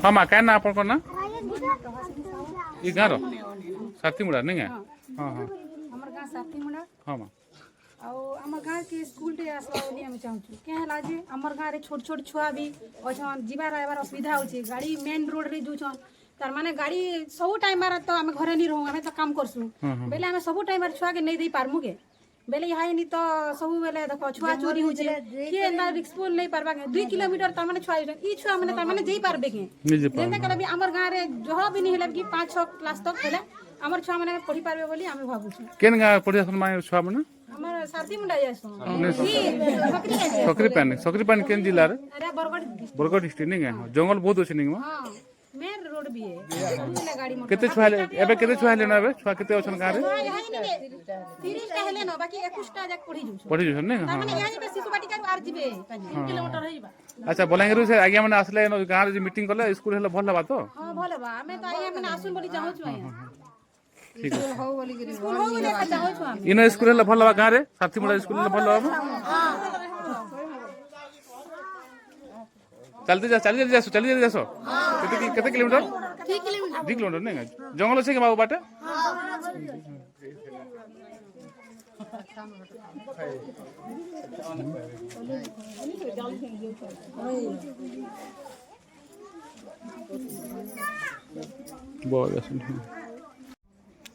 हाँ माँ क्या ना आप ना ये गाँव साथी मुड़ा नहीं है हाँ हाँ हमर गाँ साथी मुड़ा हाँ माँ आउ हमर गाँ के स्कूल टे आसला बोली हम चाहूछु के हला जे हमर गाँ रे छोट छोट छुआ भी अछन जीवा रहबार असुविधा होची गाड़ी मेन रोड रे जुछन तार माने गाड़ी सब टाइम मारा तो हम घरे नहीं रहू हमें तो काम करसु बेले हमें सब टाइम छुआ के नहीं दे पारमु के बेले यहाँ नहीं तो सब बेले देखो छुआ चोरी होचे के ना रिस्पॉन्स नहीं पारबा 2 किलोमीटर तार माने छुआ ई छुआ माने तार माने जेई पारबे के जेने कले भी हमर गाँ रे जह भी नहीं हेले कि 5-6 क्लास तक हेले हमर छुआ माने पढ़ी पारबे बोली हमें भाबुछु केन गाँव पढ़ी माँ छुआ मैंने हमर साथी मुंडा जासु सकरी पान केन जिला रे अरे बरगढ़ डिस्ट्रिक्ट नहीं है जंगल बहुत अच्छे नहीं हां मेन रोड भी है सब गाड़ी मोटर केते छुआ एबे केते छुआ लेना एबे छुआ केते अछन गाँव रे 30 टा हेले न बाकी 21 टा जाक पढ़ी जछन नहीं तार माने यहाँ जेबे शिशु बाटिका आर जिबे 3 किलोमीटर होइबा अच्छा बलांगीर से आगे मैंने आसले गाँव रे मीटिंग कले स्कूल हेले भल बा तो हां भले बा हमें तो आइया माने आसुन बोली चाहू छु आइया ठीक है हो बोली गिरी स्कूल हो बोली चाहू छु हम इन स्कूल हेले भल बा गाँव रे साथी मुड़ा स्कूल हेले भल बा चलते जा चली जासो केते किलोमीटर 2 किलोमीटर नहीं जंगल अच्छे के बाबू बाटे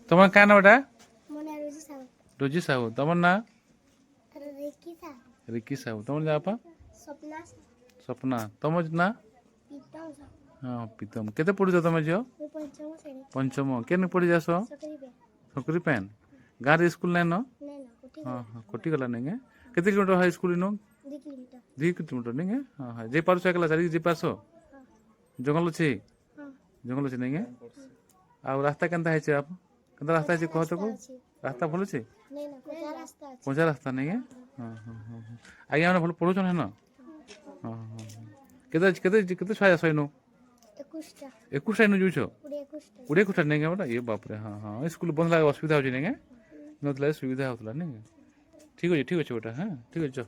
तुम्हारा क्या नाम बेटा रोजी साहू तुम्हार ना रिकी साहू तुम जापा सपना तुम ना हाँ प्रीतम केते पढ़ुछ तुम झील पंचम केन पढ़ी जास सकरी पैन गाँव रे स्कूल नाइन हाँ हाँ कटि गला नहीं केते किलोमीटर है स्कूल इन 2 किलोमीटर नहीं हाँ हाँ जे पार्स एकला चली जे पास जंगल अच्छे नहीं आ रास्ता केनता है आप केनता रास्ता है कह तो रास्ता भल अच्छे पहुँचा रास्ता नहीं हाँ हाँ हाँ आगे मैंने भल पढ़ुन है ना हाँ हाँ केते केते केते छुआ जास इनु 21 इनु जुछ 21 नहीं बेटा ये बाप रे हाँ हाँ स्कूल बंद लगे असुविधा हो नहीं नतला सुविधा होता नहीं ठीक अच्छे बेटा हाँ ठीक अच्छे